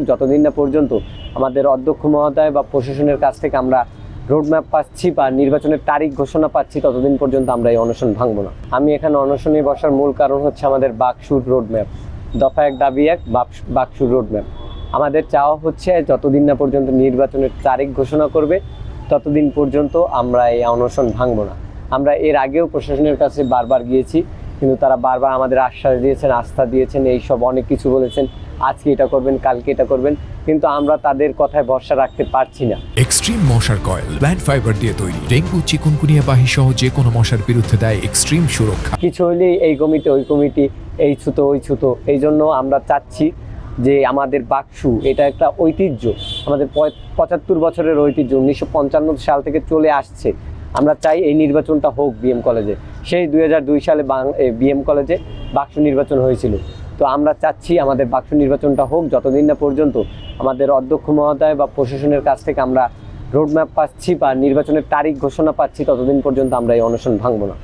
যতদিন না পর্যন্ত আমাদের অধ্যক্ষ মহোদয় বা প্রশাসনের কাছ থেকে আমরা রোডম্যাপ পাচ্ছি বা নির্বাচনের তারিখ ঘোষণা পাচ্ছি, ততদিন পর্যন্ত আমরা এই অনশন ভাঙব না। আমি এখানে অনশনে বসার মূল কারণ হচ্ছে আমাদের বাকসুর রোডম্যাপ, দফা 1 দাবি 1 বাকসুর রোডম্যাপ। আমাদের চাওয়া হচ্ছে যতদিন না পর্যন্ত নির্বাচনের তারিখ ঘোষণা করবে ততদিন পর্যন্ত আমরা এই অনশন ভাঙব না। আমরা এর আগেও প্রশাসনের কাছে বারবার গিয়েছি, কিন্তু তারা বারবার আমাদের আশ্বাস দিয়েছেন, আস্থা দিয়েছেন, এইসব অনেক কিছু বলেছেন, আজকে এটা করবেন, কালকে এটা করবেন, কিন্তু আমরা তাদের কথায় ভরসা রাখতে পারছি না। এক্সট্রিম মশার কয়েল প্ল্যান্ট ফাইবার দিয়ে তৈরি, ডেঙ্গু, চিকুনগুনিয়া বাহি সহ যে কোনো মশার বিরুদ্ধে দেয় এক্সট্রিম সুরক্ষা। কিছু হলেই এই কমিটি ওই কমিটি, এই ছুতো ওই ছুতো। এই জন্য আমরা চাচ্ছি যে আমাদের বাকসু এটা একটা ঐতিহ্য, আমাদের 75 বছরের ঐতিহ্য, 1955 সাল থেকে চলে আসছে। আমরা চাই এই নির্বাচনটা হোক বিএম কলেজে। সেই 2002 সালে বিএম কলেজে বাকসু নির্বাচন হয়েছিল। তো আমরা চাচ্ছি আমাদের বাকসু নির্বাচনটা হোক, যতদিন না পর্যন্ত আমাদের অধ্যক্ষ মহোদয় বা প্রশাসনের কাছ থেকে আমরা রোডম্যাপ পাচ্ছি বা নির্বাচনের তারিখ ঘোষণা পাচ্ছি, ততদিন পর্যন্ত আমরা এই অনশন ভাঙব না।